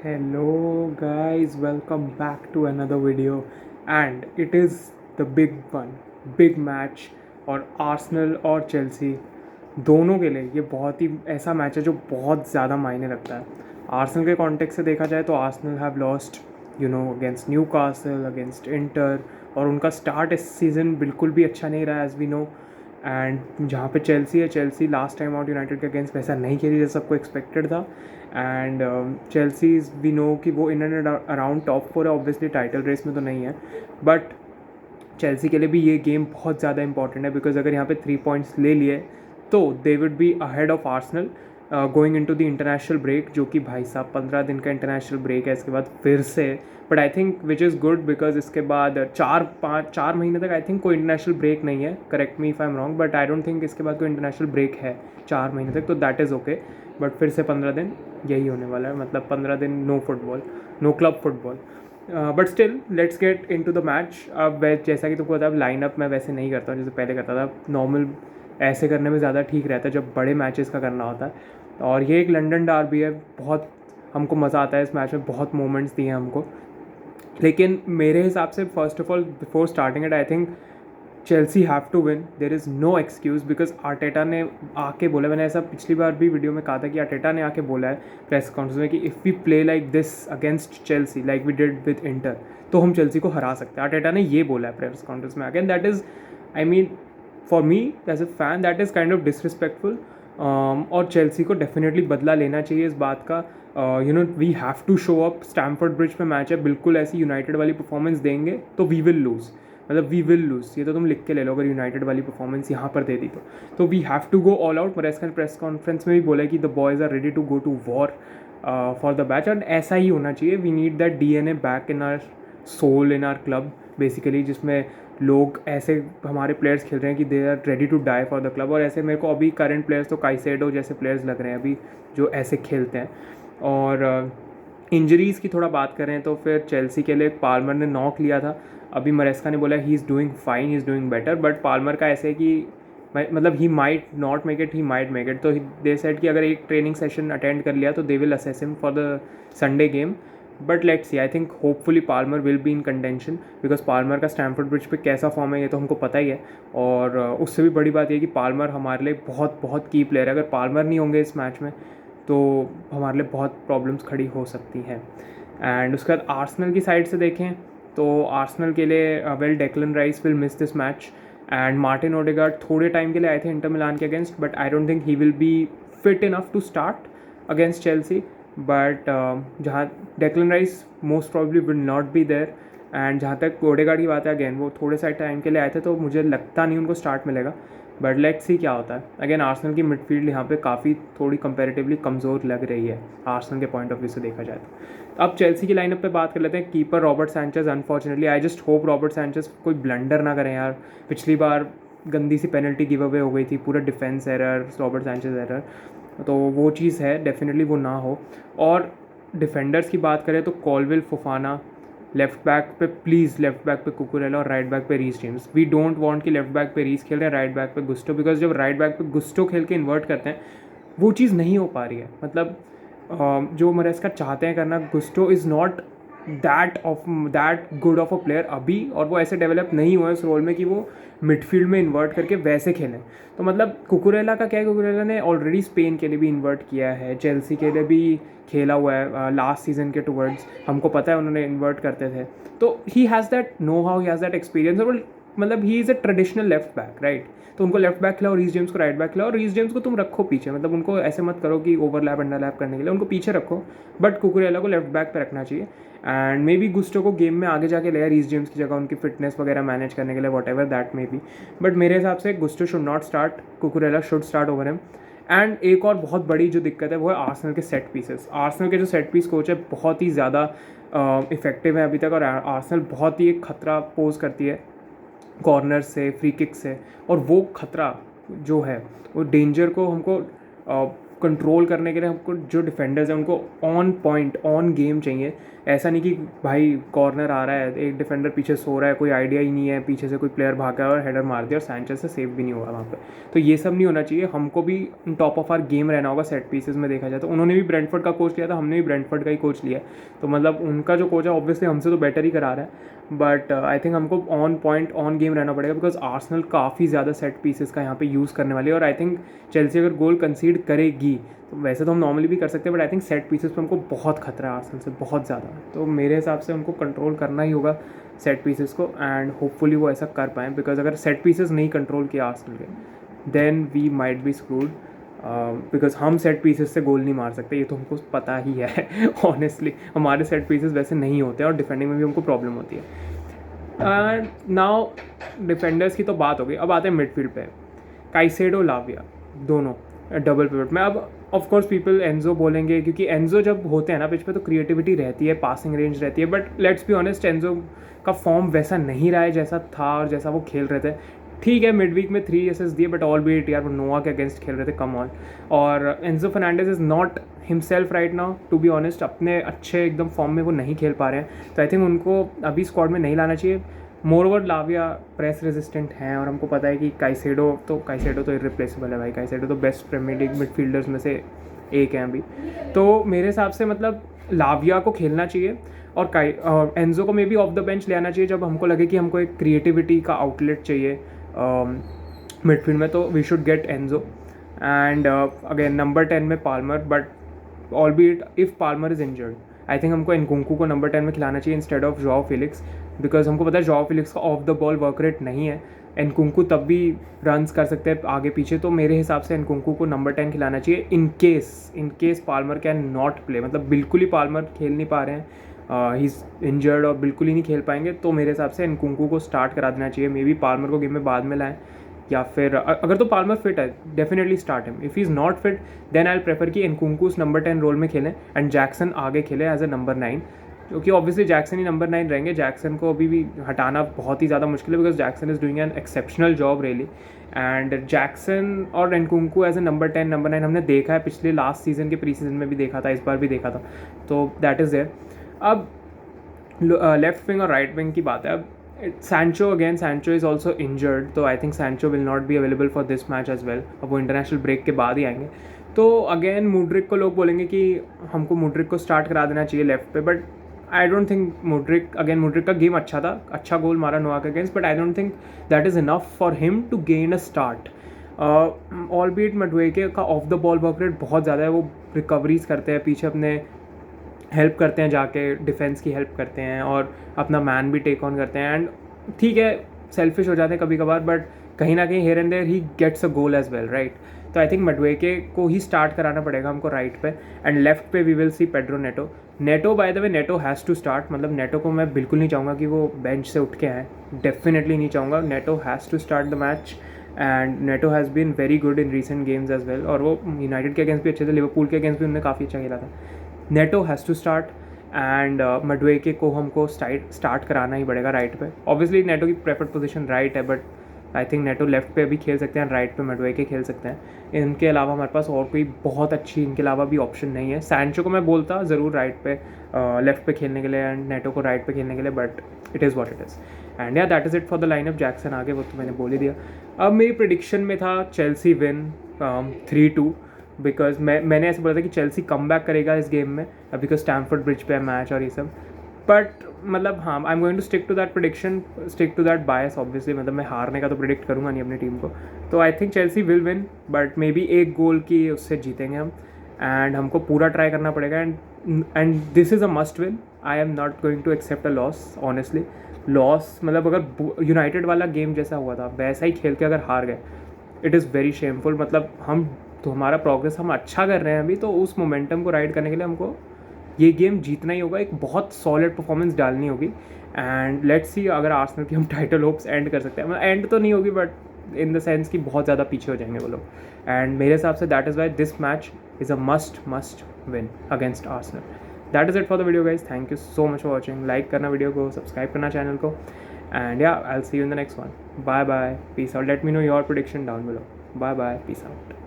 Hello guys, welcome back to another video and it is the big one, big match और Arsenal और Chelsea दोनों के लिए ये बहुत ही ऐसा मैच है जो बहुत ज़्यादा मायने रखता है। आर्सेनल के कॉन्टेक्स्ट से देखा जाए तो Arsenal have lost against Newcastle, against inter, और उनका स्टार्ट इस सीज़न बिल्कुल भी अच्छा नहीं रहा एज वी नो। एंड जहाँ पे चेल्सी है, Chelsea last time out United के अगेंस्ट वैसा नहीं खेली जैसा सबको एक्सपेक्टेड था। एंड चेल्सी वी नो कि वो इन एंड अराउंड टॉप 4 है, ऑब्वियसली टाइटल रेस में तो नहीं है, बट चेल्सी के लिए भी ये गेम बहुत ज़्यादा इंपॉर्टेंट है बिकॉज अगर यहाँ पे 3 पॉइंट्स ले लिए तो they would be ahead of Arsenal going into the international break, जो कि भाई साहब 15 दिन का इंटरनेशनल ब्रेक है इसके बाद फिर से। But I think which is good because इसके बाद 4 महीने तक आई थिंक कोई इंटरनेशनल ब्रेक नहीं है, correct me if I am wrong, but I don't think इसके बाद कोई इंटरनेशनल ब्रेक है 4 महीने तक, तो दैट इज़ ओके। बट फिर से 15 दिन यही होने वाला है, मतलब 15 दिन no football, no club football. But still let's get into the match. अब जैसा कि तुमको पता है, लाइनअप मैं वैसे नहीं करता हूँ जैसे पहले करता था, नॉर्मल ऐसे करने में ज़्यादा ठीक रहता है जब बड़े मैचेस का करना होता है। और ये एक लंदन डार्बी है, बहुत हमको मज़ा आता है इस मैच में, बहुत मोमेंट्स दिए हैं हमको। लेकिन मेरे हिसाब से first of all before starting it I think Chelsea have to win, there is no excuse because Arteta ने आके बोला, मैंने ऐसा पिछली बार भी वीडियो में कहा था कि आर्टेटा ने आके बोला है प्रेस कॉन्फ्रेंस में कि if we play like this against Chelsea like we did with Inter तो हम चेल्सी को हरा सकते हैं। आर्टेटा ने ये बोला है प्रेस कॉन्फ्रेंस में again, that is I mean for me as a fan that is kind of disrespectful. और चेल्सी को डेफिनेटली बदला लेना चाहिए इस बात का। We have to show up, Stamford Bridge पे मैच है, बिल्कुल ऐसी यूनाइटेड वाली परफॉर्मेंस देंगे तो वी विल लूज़, मतलब वी विल लूज़, ये तो तुम लिख के ले लो अगर यूनाइटेड वाली परफॉर्मेंस यहाँ पर दे दी तो we have to go all out. Maresca ने प्रेस कॉन्फ्रेंस में भी बोला कि the boys are ready to go to war for the badge, and ऐसा ही होना चाहिए। We need that DNA back in our soul, in our club basically, जिसमें लोग ऐसे हमारे प्लेयर्स खेल रहे हैं कि they are ready to die for the club. और ऐसे मेरे को अभी करंट प्लेयर्स तो काइसेडो जैसे प्लेयर्स लग रहे हैं अभी जो ऐसे खेलते हैं। और इंजरीज़ की थोड़ा बात करें तो फिर चेल्सी के लिए पाल्मर ने नॉक लिया था, अभी मरेस्का ने बोला he is doing fine, he is doing better, but Palmer का ऐसे है कि मतलब he might not make it, he might make it, तो दे सेड कि अगर एक ट्रेनिंग सेशन अटेंड कर लिया तो they will assess him for the Sunday game. But let's see, I think hopefully Palmer will be in contention because Palmer का Stamford Bridge पे कैसा फॉर्म है ये तो हमको पता ही है। और उससे भी बड़ी बात ये कि पाल्मर हमारे लिए बहुत बहुत की प्लेयर है, अगर पाल्मर नहीं होंगे इस मैच में तो हमारे लिए बहुत प्रॉब्लम्स खड़ी हो सकती हैं। एंड उसके बाद आर्सेनल की साइड से देखें तो आर्सेनल के लिए well Declan Rice will miss this match, and Martin Odegaard थोड़े टाइम के लिए आए थे इंटर मिलान के against, but I don't think he will be fit enough to start against Chelsea. But जहाँ Declan Rice most probably will not be there, and जहाँ तक Odegaard की बात है अगेन वो थोड़े सा टाइम के लिए आए थे तो मुझे लगता नहीं उनको स्टार्ट मिलेगा, बट लेट्स सी क्या होता है। अगेन आर्सेनल की मिडफील्ड यहाँ पे काफ़ी थोड़ी कंपैरेटिवली कमज़ोर लग रही है आर्सेनल के पॉइंट ऑफ व्यू से देखा जाए तो। अब चेल्सी की लाइनअप पे बात कर लेते हैं। Keeper Robert Sanchez, unfortunately I just hope Robert Sanchez कोई ब्लंडर ना करें यार, पिछली बार गंदी सी पेनल्टी गिव अवे हो गई थी, पूरा defence error, Robert Sanchez error, तो वो चीज़ है डेफिनेटली वो ना हो। और डिफेंडर्स की बात करें तो कॉलविल, फोफाना, लेफ्ट बैक पे प्लीज़ लेफ्ट बैक पे कुकुरेला और राइट बैक पे Reece James. We don't want कि लेफ्ट बैक पे रीस खेल रहे हैं, राइट बैक पे गुस्टो, बिकॉज जब राइट बैक पे गुस्टो खेल के इन्वर्ट करते हैं वो चीज़ नहीं हो पा रही है। मतलब जो मरेस्का चाहते हैं करना, Gusto is not that good of a player अभी, और वो ऐसे डेवलप नहीं हुआ है इस रोल में कि वो मिडफील्ड में इन्वर्ट करके वैसे खेलें। तो मतलब कुकुरेला का क्या है, कुकुरेला ने ऑलरेडी स्पेन के लिए भी इन्वर्ट किया है, चेल्सी के लिए भी खेला हुआ है लास्ट सीजन के टुवर्ड्स, हमको पता है उन्होंने इन्वर्ट करते थे, तो he has that know how, he has that experience. और मतलब he is a traditional left back right, तो उनको लेफ्ट बैक खिलाओ, रीस जेम्स को राइट बैक खिलाओ, और रीस जेम्स को तुम रखो पीछे, मतलब उनको ऐसे मत करो कि ओवरलैप अंडरलैप करने के लिए उनको पीछे रखो, बट कुकुरेला को लेफ्ट बैक पे रखना चाहिए। एंड मे बी गुस्टो को गेम में आगे जाके ले रीस जेम्स की जगह, उनकी फिटनेस वगैरह मैनेज करने के लिए, what ever that may be, but मेरे हिसाब से Gusto should not start, Cucurella should start over him. And एक और बहुत बड़ी जो दिक्कत है वो है आर्सेनल के सेट पीसेस। आर्सेनल के जो सेट पीस कोच है बहुत ही ज़्यादा इफेक्टिव है अभी तक, और आर्सेनल बहुत ही एक खतरा पोज करती है कॉर्नर से, फ्री किक से, और वो खतरा जो है वो डेंजर को हमको कंट्रोल करने के लिए हमको जो डिफेंडर्स हैं उनको ऑन पॉइंट ऑन गेम चाहिए, ऐसा नहीं कि भाई कॉर्नर आ रहा है, एक डिफेंडर पीछे सो रहा है, कोई आइडिया ही नहीं है, पीछे से कोई प्लेयर भागा और हेडर मार दिया और सैंचेज से सेव भी नहीं हुआ वहाँ पे। तो ये सब नहीं होना चाहिए, हमको भी टॉप ऑफ आर गेम रहना होगा सेट पीसेस में देखा जाए तो। उन्होंने भी ब्रेंटफोर्ड का कोच लिया था, हमने भी ब्रेंटफोर्ड का ही कोच लिया, तो मतलब उनका जो कोच है ऑब्वियसली हमसे तो बेटर ही करा रहा है। बट आई थिंक हमको ऑन पॉइंट ऑन गेम रहना पड़ेगा, बिकॉज आर्सेनल काफ़ी ज़्यादा सेट पीसेस का यहाँ पे यूज़ करने वाली है। और आई थिंक चेल्सी अगर गोल कंसीड करेगी तो वैसे तो हम नॉर्मली भी कर सकते हैं, but I think set pieces पे हमको बहुत खतरा है आर्सेनल से, बहुत ज़्यादा। तो मेरे हिसाब से उनको कंट्रोल करना ही होगा सेट पीसेस को, एंड होपफुली वो ऐसा कर पाएँ, बिकॉज अगर सेट पीसेस नहीं कंट्रोल किया आर्सेनल के then we might be screwed, because हम सेट पीसेस से गोल नहीं मार सकते, ये तो हमको पता ही है ऑनेस्टली। हमारे सेट पीसेस वैसे नहीं होते और डिफेंडिंग में भी हमको प्रॉब्लम होती है। एंड नाउ डिफेंडर्स की तो बात हो गई, अब आते हैं मिडफील्ड पे। काइसेडो लाविया दोनों डबल पिवट में। अब ऑफ कोर्स पीपल एंजो बोलेंगे, क्योंकि एंजो जब होते हैं ना पिच पे तो क्रिएटिविटी रहती है, पासिंग रेंज रहती है, but let's be honest Enzo का फॉर्म वैसा नहीं रहा है जैसा था और जैसा वो खेल रहे थे। ठीक है मिड वीक में 3 असिस्ट दिए, बट ऑल बीट यार वो नोआ के अगेंस्ट खेल रहे थे, कम ऑन। और Enzo Fernandez is not himself right now, to be honest, अपने अच्छे एकदम फॉर्म में वो नहीं खेल पा रहे हैं, तो आई थिंक उनको अभी स्क्वाड में नहीं लाना चाहिए। मोर ओवर लाविया प्रेस रेजिस्टेंट हैं और हमको पता है कि काइसेडो तो इररिप्लेसेबल है भाई, काइसेडो तो बेस्ट प्रीमियर लीग मिडफील्डर्स में से एक हैं अभी। तो मेरे हिसाब से मतलब लाविया को खेलना चाहिए और एंजो को may be of the bench ले आना चाहिए जब हमको लगे कि हमको एक क्रिएटिविटी का आउटलेट चाहिए मिडफील्ड में, तो we should get Enzo. And again number 10 में Palmer, but albeit if Palmer is injured I think हमको एनकुंकू को नंबर 10 में खिलाना चाहिए instead of Joao Felix, because हमको पता है जॉव फिलिक्स का off the ball work rate नहीं है, एनकुंकू तब भी रन्स कर सकते हैं आगे पीछे। तो मेरे हिसाब से एनकुंकू को नंबर 10 खिलाना चाहिए in case Palmer can not play, मतलब बिल्कुल ही पाल्मर खेल नहीं पा रहे हैं, ही इज़ इंजर्ड और बिल्कुल ही नहीं खेल पाएंगे, तो मेरे हिसाब से एनकुंकू को स्टार्ट करा देना चाहिए। मे बी पाल्मर को गेम में बाद में लाएं, या फिर अगर तो पाल्मर फिट है definitely start him, if he is not fit then I will prefer कि एनकुंकू उस नंबर 10 रोल में खेलें एंड जैक्सन आगे खेले एज ए नंबर 9, क्योंकि ऑब्वियसली जैक्सन ही नंबर 9 रहेंगे। जैक्सन को अभी भी हटाना बहुत ही ज़्यादा मुश्किल है, because Jackson is doing an exceptional job really, and Jackson और एनकुंकू एज ए नंबर 10 नंबर 9 हमने देखा है, पिछले लास्ट सीजन के प्री सीजन में भी देखा था, इस बार भी देखा था, तो दैट इज़ देयर। अब लेफ्ट विंग और राइट विंग की बात है। अब Sancho is also injured, तो I think Sancho will not be available for this match as well, अब वो इंटरनेशनल ब्रेक के बाद ही आएंगे। तो अगेन मुड्रिक को लोग बोलेंगे कि हमको मुड्रिक को स्टार्ट करा देना चाहिए लेफ्ट पे, but I don't think Mudryk का गेम अच्छा था, अच्छा गोल मारा नोआ के against, but I don't think that is enough for him to gain a start. Albeit Madueke का off the ball work rate बहुत ज़्यादा है, वो रिकवरीज करते हैं पीछे, अपने हेल्प करते हैं, जाके डिफेंस की हेल्प करते हैं और अपना मैन भी टेक ऑन करते हैं, एंड ठीक है सेल्फिश हो जाते हैं कभी कभार, बट कहीं ना कहीं here and there he gets a goal as well, right. तो आई थिंक मडुएके को ही स्टार्ट कराना पड़ेगा हमको राइट पे, एंड लेफ्ट पे we will see Pedro Neto by the way Neto has to start, मतलब नेटो को मैं बिल्कुल नहीं चाहूँगा कि वो बेंच से उठ के आए, डेफिनेटली नहीं चाहूँगा, Neto has to start the match, and Neto has been very good in recent games as well, और वो यूनाइटेड के अगेंस्ट भी अच्छे थे, लिवरपूल के अगेंस्ट भी उन्होंने काफ़ी अच्छा खेला था। Neto has to start, and Madueke को हमको स्टार्ट कराना ही पड़ेगा राइट पे। ऑब्वियसली नेटो की प्रेफर्ड पोजीशन राइट है, but I think Neto left पे भी खेल सकते हैं, राइट पे मडुएके खेल सकते हैं। इनके अलावा हमारे पास और कोई बहुत अच्छी इनके अलावा भी ऑप्शन नहीं है। सैंचो को मैं बोलता ज़रूर राइट पे, लेफ्ट पे खेलने के लिए, एंड नेटो को राइट पे खेलने के लिए, but it is what it is. And या that is it for the line of Jackson आगे, वो तो मैंने बोल ही दिया। अब मेरी प्रिडिक्शन में था चेल्सी विन 3-2, बिकॉज मैंने ऐसे बोला था कि चेल्सी कम बैक करेगा इस गेम में, बिकॉज स्टैमफोर्ड ब्रिज पे है मैच और ये सब, बट मतलब हाँ I am going to stick to that prediction, stick to that bias obviously, मतलब मैं हारने का तो प्रिडिक्ट करूँगा नहीं अपनी टीम को। तो I think Chelsea will win, but may be एक गोल की उससे जीतेंगे हम, एंड हमको पूरा ट्राई करना पड़ेगा, and this is a must win. I am not going to accept a loss honestly. Loss मतलब अगर यूनाइटेड वाला गेम जैसा हुआ था वैसा ही खेल के अगर हार गए, इट इज़ वेरी शेमफुल। मतलब हमारा प्रोग्रेस हम अच्छा कर रहे हैं अभी, तो उस मोमेंटम को राइड करने के लिए हमको ये गेम जीतना ही होगा, एक बहुत सॉलिड परफॉर्मेंस डालनी होगी, एंड लेट्स सी अगर आर्सेनल की हम टाइटल होप्स एंड कर सकते हैं, मतलब एंड तो नहीं होगी, बट इन द सेंस कि बहुत ज़्यादा पीछे हो जाएंगे वो लोग, एंड मेरे हिसाब से that is why this match is a must win against Arsenal. That is it for the video guys, thank you so much for watching. Like करना वीडियो को, सब्सक्राइब करना चैनल को, एंड या I will see you in the next one. Bye bye, peace out, let me know your prediction down below. Bye bye, peace out.